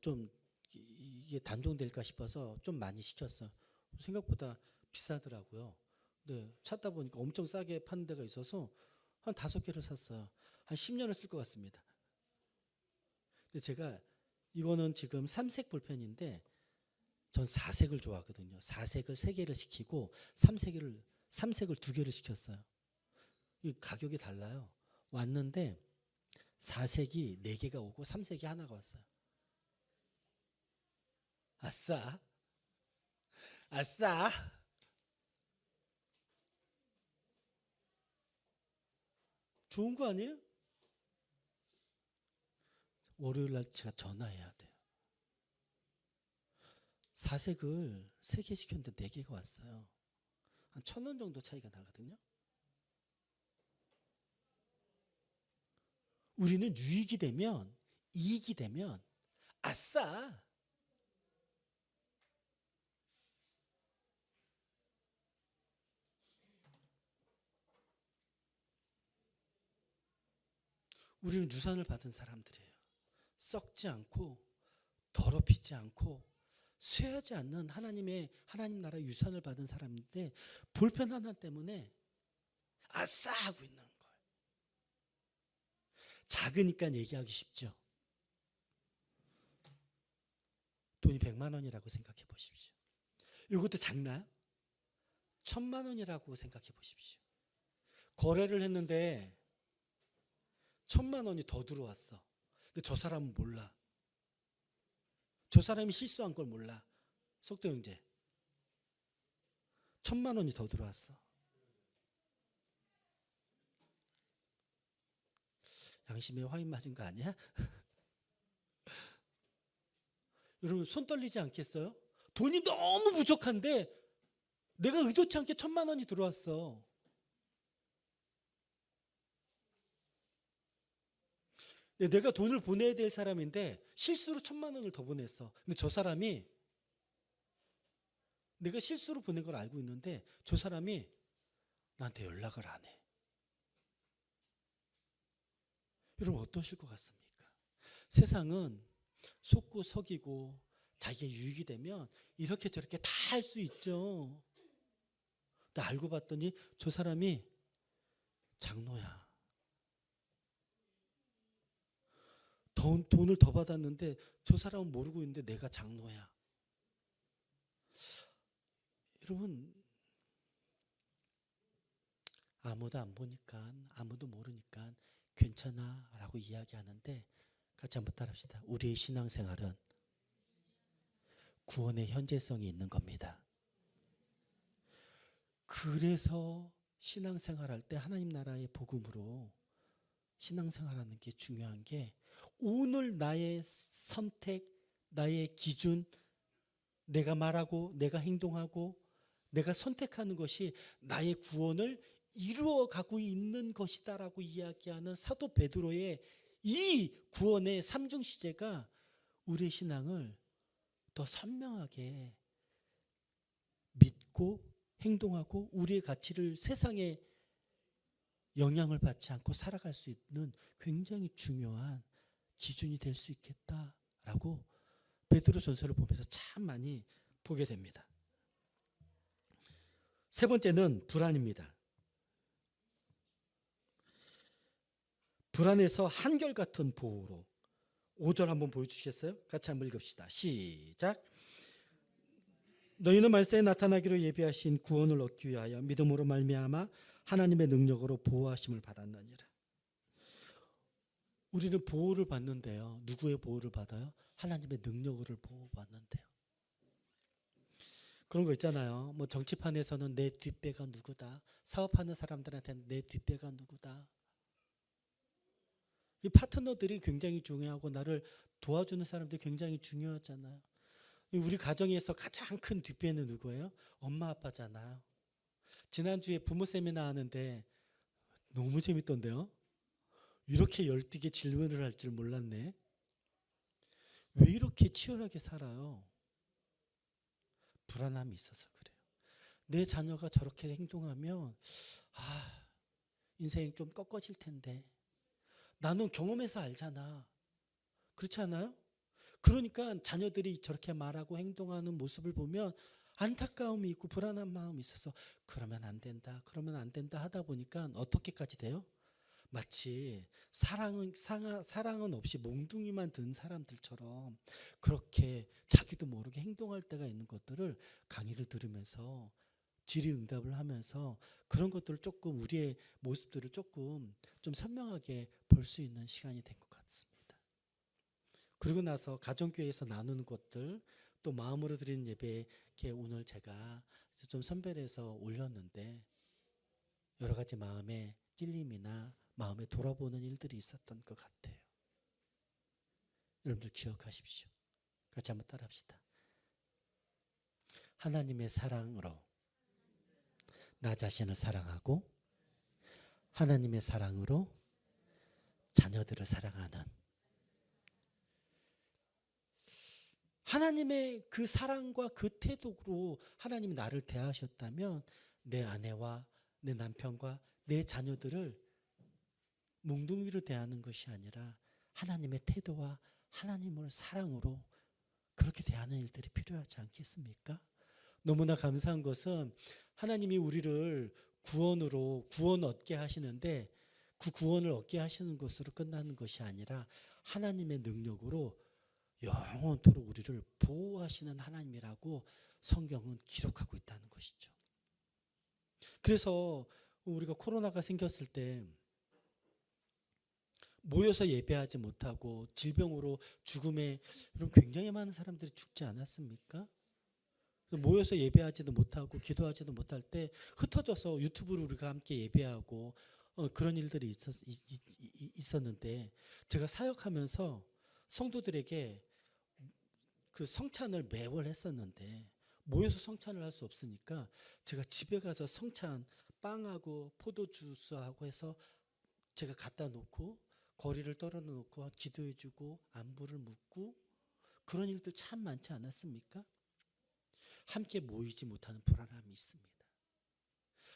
좀 이게 단종될까 싶어서 좀 많이 시켰어요. 생각보다 비싸더라고요. 근데 찾다 보니까 엄청 싸게 파는 데가 있어서 한 5개를 샀어요. 한 10년을 쓸 것 같습니다. 근데 제가 이거는 지금 3색 볼펜인데 전 4색을 좋아하거든요. 4색을 3개를 시키고 3색을 2개를 시켰어요. 이 가격이 달라요. 왔는데 4색이 4개가 오고 3색이 하나가 왔어요. 아싸! 아싸! 좋은 거 아니에요? 월요일 날 제가 전화해야 돼요. 4색을 3개 시켰는데 4개가 왔어요. 한 1,000원 정도 차이가 나거든요. 우리는 유익이 되면, 이익이 되면 아싸! 우리는 유산을 받은 사람들이에요. 썩지 않고 더럽히지 않고 쇠하지 않는 하나님 나라 유산을 받은 사람인데 볼펜 하나 때문에 아싸 하고 있는 거예요. 작으니까 얘기하기 쉽죠. 돈이 100만 원이라고 생각해 보십시오. 이것도 작나요? 1,000만 원이라고 생각해 보십시오. 거래를 했는데 천만 원이 더 들어왔어. 근데 저 사람은 몰라. 저 사람이 실수한 걸 몰라. 속도 형제. 천만 원이 더 들어왔어. 양심에 화인 맞은 거 아니야? 여러분 손 떨리지 않겠어요? 돈이 너무 부족한데 내가 의도치 않게 천만 원이 들어왔어. 내가 돈을 보내야 될 사람인데 실수로 천만 원을 더 보냈어. 근데 저 사람이 내가 실수로 보낸 걸 알고 있는데 저 사람이 나한테 연락을 안 해. 여러분 어떠실 것 같습니까? 세상은 속고 속이고 자기의 유익이 되면 이렇게 저렇게 다 할 수 있죠. 근데 알고 봤더니 저 사람이 장노야. 돈을 더 받았는데 저 사람은 모르고 있는데 내가 장노야. 여러분 아무도 안 보니까 아무도 모르니까 괜찮아 라고 이야기하는데 같이 한번 따라합시다. 우리의 신앙생활은 구원의 현재성이 있는 겁니다. 그래서 신앙생활할 때 하나님 나라의 복음으로 신앙생활하는 게 중요한 게 오늘 나의 선택, 나의 기준, 내가 말하고 내가 행동하고 내가 선택하는 것이 나의 구원을 이루어가고 있는 것이다라고 이야기하는 사도 베드로의 이 구원의 삼중시제가 우리의 신앙을 더 선명하게 믿고 행동하고 우리의 가치를 세상에 영향을 받지 않고 살아갈 수 있는 굉장히 중요한 기준이 될 수 있겠다라고 베드로 전서를 보면서 참 많이 보게 됩니다. 세 번째는 불안입니다. 불안에서 한결같은 보호로 5절 한번 보여주시겠어요? 같이 한번 읽읍시다. 시작. 너희는 말세에 나타나기로 예비하신 구원을 얻기 위하여 믿음으로 말미암아 하나님의 능력으로 보호하심을 받았느니라. 우리는 보호를 받는데요. 누구의 보호를 받아요? 하나님의 능력으로 보호받는데요. 그런 거 있잖아요. 뭐 정치판에서는 내 뒷배가 누구다. 사업하는 사람들한테는 내 뒷배가 누구다. 이 파트너들이 굉장히 중요하고 나를 도와주는 사람들이 굉장히 중요하잖아요. 우리 가정에서 가장 큰 뒷배는 누구예요? 엄마 아빠잖아요. 지난주에 부모 세미나 하는데 너무 재밌던데요. 이렇게 열띠게 질문을 할 줄 몰랐네. 왜 이렇게 치열하게 살아요? 불안함이 있어서 그래요. 내 자녀가 저렇게 행동하면 인생 좀 꺾어질 텐데. 나는 경험해서 알잖아. 그렇지 않아요? 그러니까 자녀들이 저렇게 말하고 행동하는 모습을 보면 안타까움이 있고 불안한 마음이 있어서 그러면 안 된다, 그러면 안 된다 하다 보니까 어떻게까지 돼요? 마치 사랑은 없이 몽둥이만 든 사람들처럼 그렇게 자기도 모르게 행동할 때가 있는 것들을 강의를 들으면서 질의응답을 하면서 그런 것들을 조금 우리의 모습들을 조금 좀 선명하게 볼 수 있는 시간이 된 것 같습니다. 그리고 나서 가정교회에서 나누는 것들 또 마음으로 드리는 예배에 오늘 제가 좀 선별해서 올렸는데 여러 가지 마음의 찔림이나 마음에 돌아보는 일들이 있었던 것 같아요. 여러분들 기억하십시오. 같이 한번 따라합시다. 하나님의 사랑으로 나 자신을 사랑하고 하나님의 사랑으로 자녀들을 사랑하는 하나님의 그 사랑과 그 태도로 하나님이 나를 대하셨다면 내 아내와 내 남편과 내 자녀들을 몽둥이로 대하는 것이 아니라 하나님의 태도와 하나님을 사랑으로 그렇게 대하는 일들이 필요하지 않겠습니까? 너무나 감사한 것은 하나님이 우리를 구원 얻게 하시는데 그 구원을 얻게 하시는 것으로 끝나는 것이 아니라 하나님의 능력으로 영원토록 우리를 보호하시는 하나님이라고 성경은 기록하고 있다는 것이죠. 그래서 우리가 코로나가 생겼을 때 모여서 예배하지 못하고 질병으로 죽음에 여러분 굉장히 많은 사람들이 죽지 않았습니까? 모여서 예배하지도 못하고 기도하지도 못할 때 흩어져서 유튜브로 우리가 함께 예배하고 그런 일들이 있었는데 제가 사역하면서 성도들에게 그 성찬을 매월 했었는데 모여서 성찬을 할 수 없으니까 제가 집에 가서 성찬 빵하고 포도주스하고 해서 제가 갖다 놓고 거리를 떨어 놓고 기도해주고 안부를 묻고 그런 일들 참 많지 않았습니까? 함께 모이지 못하는 불안함이 있습니다.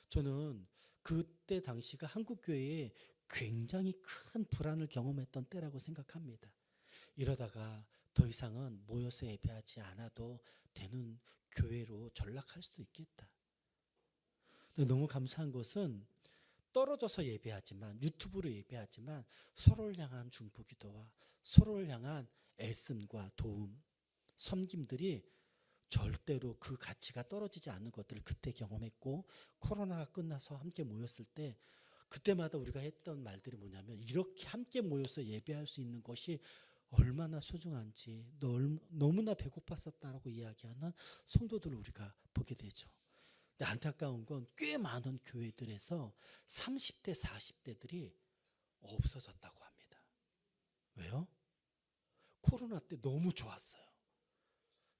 저는 그때 당시가 한국교회에 굉장히 큰 불안을 경험했던 때라고 생각합니다. 이러다가 더 이상은 모여서 예배하지 않아도 되는 교회로 전락할 수도 있겠다. 너무 감사한 것은 떨어져서 예배하지만 유튜브로 예배하지만 서로를 향한 중보기도와 서로를 향한 애씀과 도움, 섬김들이 절대로 그 가치가 떨어지지 않는 것들을 그때 경험했고 코로나가 끝나서 함께 모였을 때 그때마다 우리가 했던 말들이 뭐냐면 이렇게 함께 모여서 예배할 수 있는 것이 얼마나 소중한지 너무나 배고팠었다라고 이야기하는 성도들을 우리가 보게 되죠. 근데 안타까운 건 꽤 많은 교회들에서 30대, 40대들이 없어졌다고 합니다. 왜요? 코로나 때 너무 좋았어요.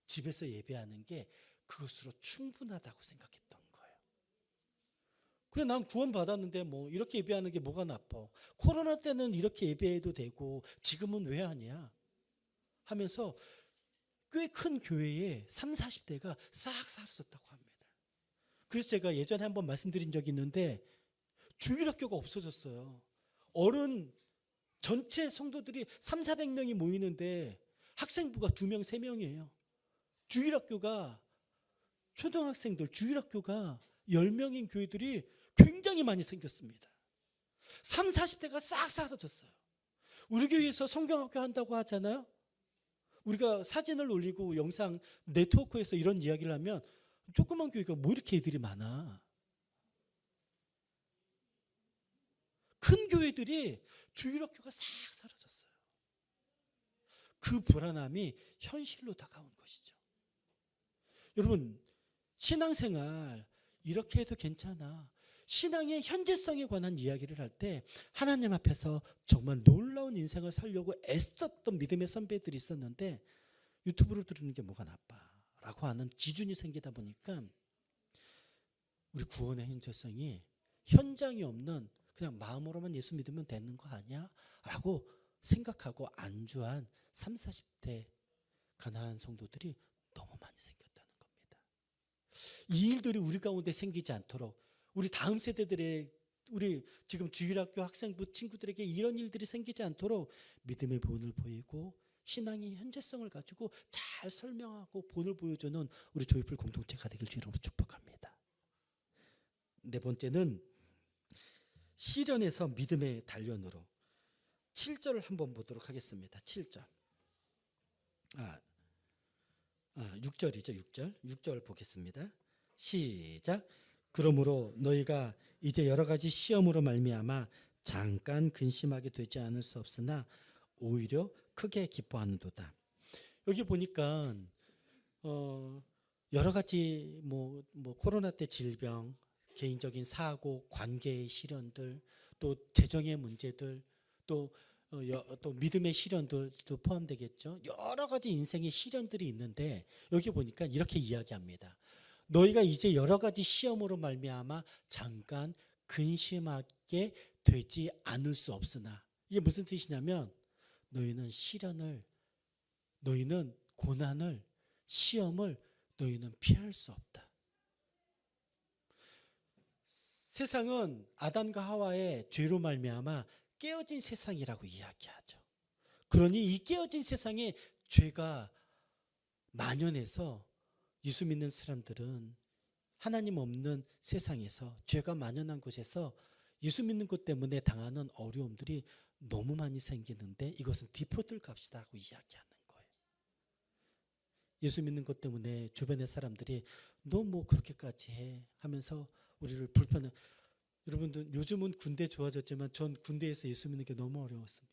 집에서 예배하는 게 그것으로 충분하다고 생각했던 거예요. 그래 난 구원 받았는데 뭐 이렇게 예배하는 게 뭐가 나빠? 코로나 때는 이렇게 예배해도 되고 지금은 왜 하냐? 하면서 꽤 큰 교회에 30, 40대가 싹 사라졌다고 합니다. 그래서 제가 예전에 한번 말씀드린 적이 있는데 주일학교가 없어졌어요. 어른 전체 성도들이 3, 400명이 모이는데 학생부가 2명, 3명이에요. 주일학교가 초등학생들 주일학교가 10명인 교회들이 굉장히 많이 생겼습니다. 3, 40대가 싹 사라졌어요. 우리 교회에서 성경학교 한다고 하잖아요. 우리가 사진을 올리고 영상 네트워크에서 이런 이야기를 하면 조그만 교회가 뭐 이렇게 애들이 많아. 큰 교회들이 주일학교가 싹 사라졌어요. 그 불안함이 현실로 다가온 것이죠. 여러분 신앙생활 이렇게 해도 괜찮아. 신앙의 현재성에 관한 이야기를 할 때 하나님 앞에서 정말 놀라운 인생을 살려고 애썼던 믿음의 선배들이 있었는데 유튜브로 들으는 게 뭐가 나빠라고 하는 기준이 생기다 보니까 우리 구원의 현재성이 현장이 없는 그냥 마음으로만 예수 믿으면 되는 거 아니야? 라고 생각하고 안주한 30, 40대 가난한 성도들이 너무 많이 생겼다는 겁니다. 이 일들이 우리 가운데 생기지 않도록 우리 다음 세대들의 우리 지금 주일학교 학생부 친구들에게 이런 일들이 생기지 않도록 믿음의 본을 보이고 신앙의 현재성을 가지고 잘 설명하고 본을 보여주는 우리 조이풀 공동체가 되길 주 이름으로 축복합니다. 네 번째는 시련에서 믿음의 단련으로 7절을 한번 보도록 하겠습니다. 7절 6절이죠. 6절 보겠습니다. 시작. 그러므로 너희가 이제 여러 가지 시험으로 말미암아 잠깐 근심하게 되지 않을 수 없으나 오히려 크게 기뻐하는도다. 여기 보니까 여러 가지 뭐 코로나 때 질병, 개인적인 사고, 관계의 시련들, 또 재정의 문제들, 또 믿음의 시련들도 포함되겠죠. 여러 가지 인생의 시련들이 있는데 여기 보니까 이렇게 이야기합니다. 너희가 이제 여러 가지 시험으로 말미암아 잠깐 근심하게 되지 않을 수 없으나, 이게 무슨 뜻이냐면 너희는 고난을, 시험을 너희는 피할 수 없다. 세상은 아담과 하와의 죄로 말미암아 깨어진 세상이라고 이야기하죠. 그러니 이 깨어진 세상에 죄가 만연해서 예수 믿는 사람들은 하나님 없는 세상에서 죄가 만연한 곳에서 예수 믿는 것 때문에 당하는 어려움들이 너무 많이 생기는데 이것은 디포트 값이다라고 이야기하는 거예요. 예수 믿는 것 때문에 주변의 사람들이 너 뭐 그렇게까지 해 하면서 우리를 불편해. 여러분들 요즘은 군대 좋아졌지만 전 군대에서 예수 믿는 게 너무 어려웠습니다.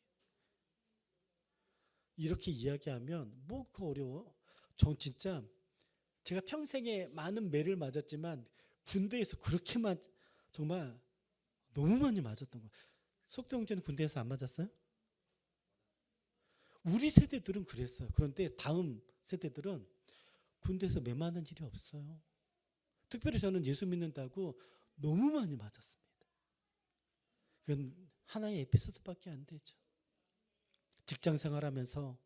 이렇게 이야기하면 뭐가 어려워? 전 진짜 제가 평생에 많은 매를 맞았지만 군대에서 그렇게만 정말 너무 많이 맞았던 거예요. 속도 형제는 군대에서 안 맞았어요? 우리 세대들은 그랬어요. 그런데 다음 세대들은 군대에서 매 맞는 일이 없어요. 특별히 저는 예수 믿는다고 너무 많이 맞았습니다. 그건 하나의 에피소드밖에 안 되죠. 직장 생활하면서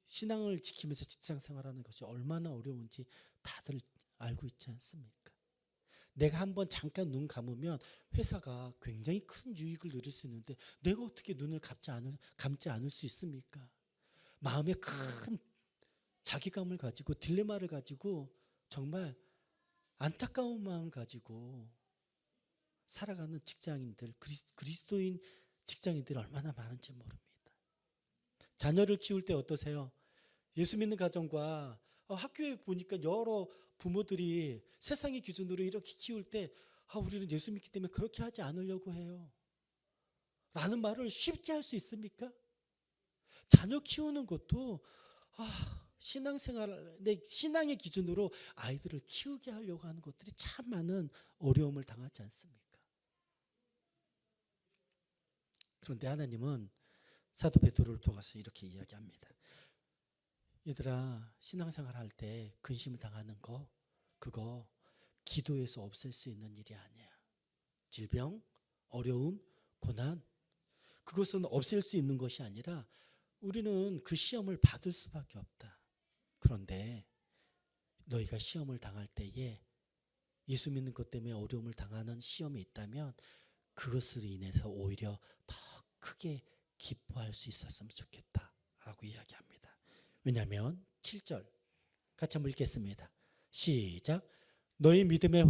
신앙을 지키면서 직장 생활하는 것이 얼마나 어려운지 다들 알고 있지 않습니까? 내가 한번 잠깐 눈 감으면 회사가 굉장히 큰 유익을 누릴 수 있는데 내가 어떻게 눈을 감지 않을 수 있습니까? 마음에 큰 자기감을 가지고 딜레마를 가지고 정말 안타까운 마음을 가지고 살아가는 직장인들, 그리스도인 직장인들이 얼마나 많은지 모릅니다. 자녀를 키울 때 어떠세요? 예수 믿는 가정과 학교에 보니까 여러 부모들이 세상의 기준으로 이렇게 키울 때 우리는 예수 믿기 때문에 그렇게 하지 않으려고 해요. 라는 말을 쉽게 할 수 있습니까? 자녀 키우는 것도 신앙생활의 신앙의 기준으로 아이들을 키우게 하려고 하는 것들이 참 많은 어려움을 당하지 않습니까? 그런데 하나님은 사도 베드로를 통해서 이렇게 이야기합니다. 얘들아, 신앙생활 할 때 근심을 당하는 거 그거 기도해서 없앨 수 있는 일이 아니야. 질병, 어려움, 고난 그것은 없앨 수 있는 것이 아니라 우리는 그 시험을 받을 수밖에 없다. 그런데 너희가 시험을 당할 때에 예수 믿는 것 때문에 어려움을 당하는 시험이 있다면 그것으로 인해서 오히려 더 크게 기뻐할 수 있었으면 좋겠다라고 이야기합니다. 왜냐하면 7절 같이 한번 읽겠습니다. 시작. 너희 믿음의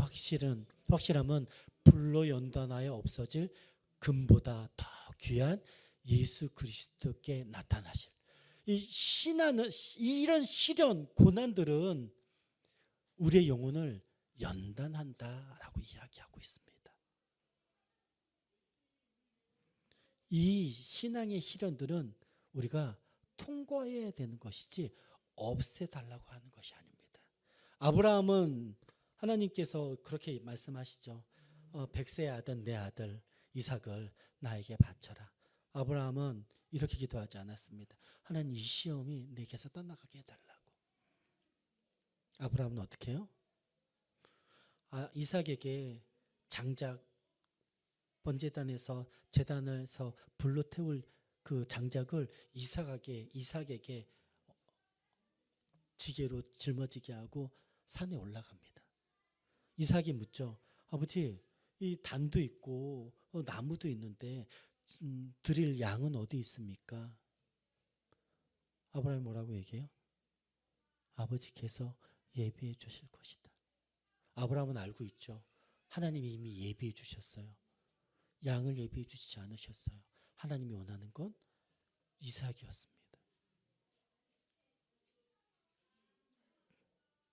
확실함은 불로 연단하여 없어질 금보다 더 귀한 예수 그리스도께 나타나실. 이 신하는 이런 시련 고난들은 우리의 영혼을 연단한다라고 이야기하고 있습니다. 이 신앙의 시련들은 우리가 통과해야 되는 것이지 없애달라고 하는 것이 아닙니다. 아브라함은 하나님께서 그렇게 말씀하시죠. 100세의 아들 내 아들 이삭을 나에게 바쳐라. 아브라함은 이렇게 기도하지 않았습니다. 하나님 이 시험이 내게서 떠나가게 해달라고. 아브라함은 어떻게 해요? 이삭에게 장작 번제단에서 제단에서 불로 태울 그 장작을 이삭에게 지게로 짊어지게 하고 산에 올라갑니다. 이삭이 묻죠. 아버지, 이 단도 있고 나무도 있는데 드릴 양은 어디 있습니까? 아브라함이 뭐라고 얘기해요? 아버지께서 예비해 주실 것이다. 아브라함은 알고 있죠. 하나님이 이미 예비해 주셨어요. 양을 예비해 주시지 않으셨어요. 하나님이 원하는 건 이삭이었습니다.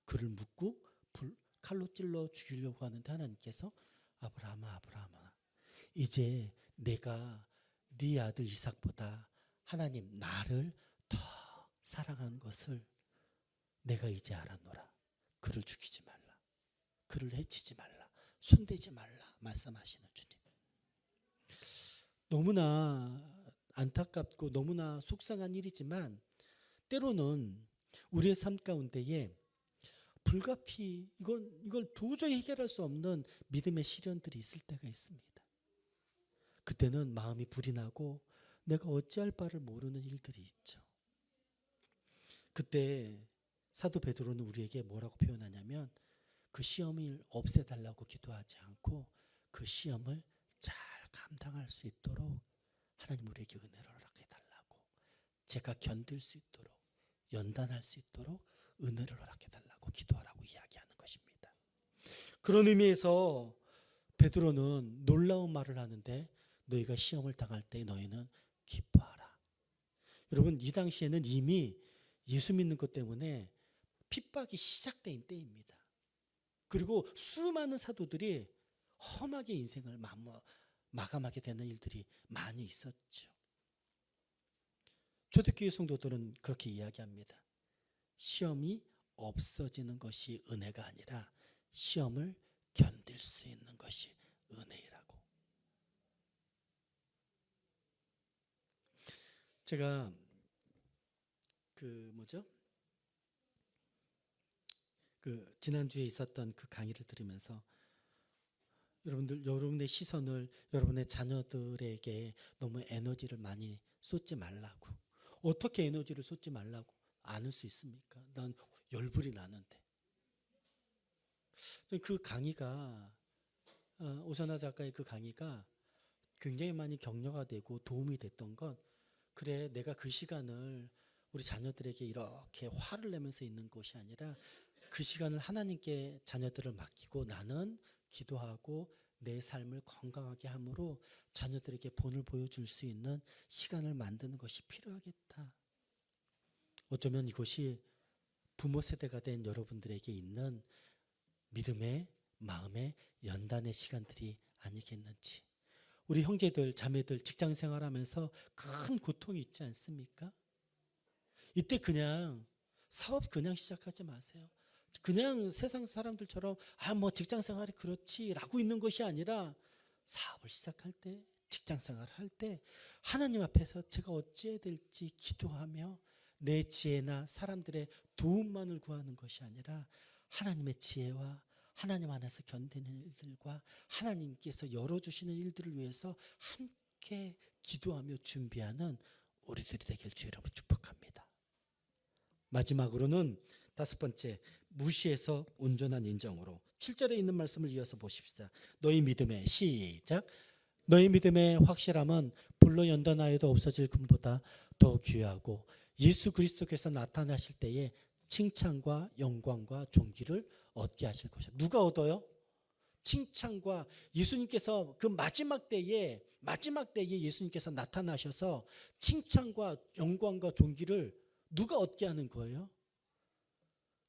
그를 묶고 칼로 찔러 죽이려고 하는데 하나님께서 아브라함아 이제 내가 네 아들 이삭보다 하나님 나를 더 사랑하는 것을 내가 이제 알았노라. 그를 죽이지 말라. 그를 해치지 말라. 손대지 말라 말씀하시는 주님. 너무나 안타깝고 너무나 속상한 일이지만 때로는 우리의 삶 가운데에 불가피 이걸 도저히 해결할 수 없는 믿음의 시련들이 있을 때가 있습니다. 그때는 마음이 불이 나고 내가 어찌할 바를 모르는 일들이 있죠. 그때 사도 베드로는 우리에게 뭐라고 표현하냐면 그 시험을 없애달라고 기도하지 않고 그 시험을 잘 감당할 수 있도록 하나님 우리에게 은혜를 허락해달라고, 제가 견딜 수 있도록, 연단할 수 있도록 은혜를 허락해달라고 기도하라고 이야기하는 것입니다. 그런 의미에서 베드로는 놀라운 말을 하는데 너희가 시험을 당할 때 너희는 기뻐하라. 여러분, 이 당시에는 이미 예수 믿는 것 때문에 핍박이 시작된 때입니다. 그리고 수많은 사도들이 험하게 인생을 마감하게 되는 일들이 많이 있었죠. 초대교회 성도들은 그렇게 이야기합니다. 시험이 없어지는 것이 은혜가 아니라 시험을 견딜 수 있는 것이 은혜이라고. 제가 지난주에 있었던 그 강의를 들으면서 여러분의 시선을 여러분의 자녀들에게 너무 에너지를 많이 쏟지 말라고. 어떻게 에너지를 쏟지 말라고 않을 수 있습니까? 난 열불이 나는데. 그 강의가 오사나 작가의 그 강의가 굉장히 많이 격려가 되고 도움이 됐던 건, 그래 내가 그 시간을 우리 자녀들에게 이렇게 화를 내면서 있는 것이 아니라 그 시간을 하나님께 자녀들을 맡기고 나는 기도하고 내 삶을 건강하게 함으로 자녀들에게 본을 보여줄 수 있는 시간을 만드는 것이 필요하겠다. 어쩌면 이것이 부모 세대가 된 여러분들에게 있는 믿음의 마음의 연단의 시간들이 아니겠는지. 우리 형제들 자매들 직장 생활하면서 큰 고통이 있지 않습니까? 이때 그냥 사업 그냥 시작하지 마세요. 그냥 세상 사람들처럼 뭐 직장 생활이 그렇지 라고 있는 것이 아니라, 사업을 시작할 때 직장 생활을 할 때 하나님 앞에서 제가 어찌해야 될지 기도하며 내 지혜나 사람들의 도움만을 구하는 것이 아니라 하나님의 지혜와 하나님 안에서 견디는 일들과 하나님께서 열어주시는 일들을 위해서 함께 기도하며 준비하는 우리들이 되길 주의 이름으로 축복합니다. 마지막으로는 5번째, 무시해서 온전한 인정으로. 7절에 있는 말씀을 이어서 보십시다. 너희 믿음의 시작. 너희 믿음의 확실함은 불로 연단하여도 없어질 금보다 더 귀하고 예수 그리스도께서 나타나실 때에 칭찬과 영광과 존귀를 얻게 하실 것이다. 누가 얻어요? 칭찬과, 예수님께서 그 마지막 때에 예수님께서 나타나셔서 칭찬과 영광과 존귀를 누가 얻게 하는 거예요?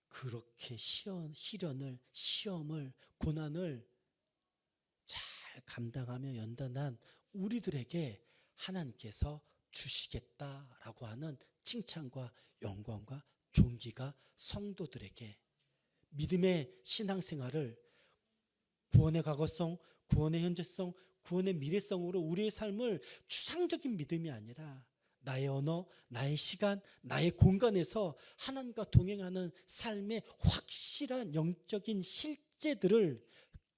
그렇게 시련을, 시험을, 고난을 잘 감당하며 연단한 우리들에게 하나님께서 주시겠다라고 하는 칭찬과 영광과 존귀가 성도들에게 믿음의 신앙생활을 구원의 과거성, 구원의 현재성, 구원의 미래성으로 우리의 삶을 추상적인 믿음이 아니라 나의 언어, 나의 시간, 나의 공간에서 하나님과 동행하는 삶의 확실한 영적인 실제들을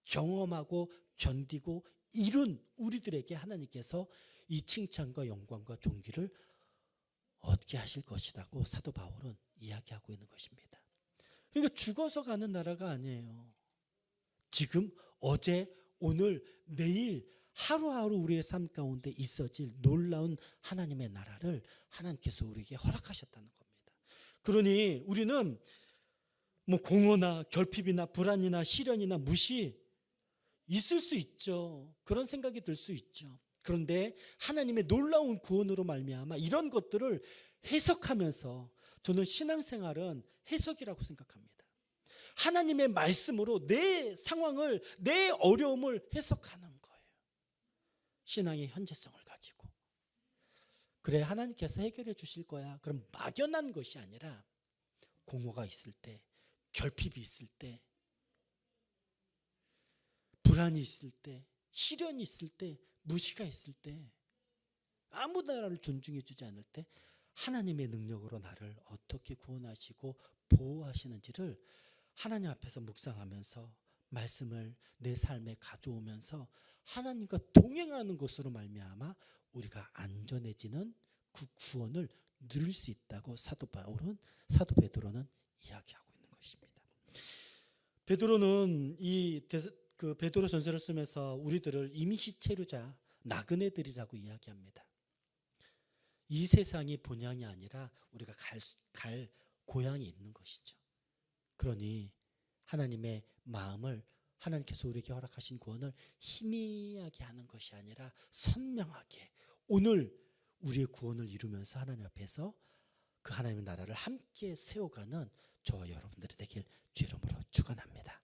경험하고 견디고 이룬 우리들에게 하나님께서 이 칭찬과 영광과 존귀를 얻게 하실 것이라고 사도 바울은 이야기하고 있는 것입니다. 그러니까 죽어서 가는 나라가 아니에요. 지금, 어제, 오늘, 내일 하루하루 우리의 삶 가운데 있어질 놀라운 하나님의 나라를 하나님께서 우리에게 허락하셨다는 겁니다. 그러니 우리는 공허나 결핍이나 불안이나 시련이나 무시 있을 수 있죠. 그런 생각이 들 수 있죠. 그런데 하나님의 놀라운 구원으로 말미암아 이런 것들을 해석하면서, 저는 신앙생활은 해석이라고 생각합니다. 하나님의 말씀으로 내 상황을, 내 어려움을 해석하는 거예요. 신앙의 현재성을 가지고. 그래, 하나님께서 해결해 주실 거야. 그럼 막연한 것이 아니라 공허가 있을 때, 결핍이 있을 때, 불안이 있을 때, 시련이 있을 때, 무시가 있을 때, 아무도 나를 존중해 주지 않을 때 하나님의 능력으로 나를 어떻게 구원하시고 보호하시는지를 하나님 앞에서 묵상하면서 말씀을 내 삶에 가져오면서 하나님과 동행하는 것으로 말미암아 우리가 안전해지는 그 구원을 누릴 수 있다고 사도 베드로는 이야기하고 있는 것입니다. 베드로는 그 베드로 전서를 쓰면서 우리들을 임시체류자, 나그네들이라고 이야기합니다. 이 세상이 본향이 아니라 우리가 갈 고향이 있는 것이죠. 그러니 하나님의 마음을, 하나님께서 우리에게 허락하신 구원을 희미하게 하는 것이 아니라 선명하게 오늘 우리의 구원을 이루면서 하나님 앞에서 그 하나님의 나라를 함께 세워가는 저와 여러분들이 되길 주 이름으로 축원합니다.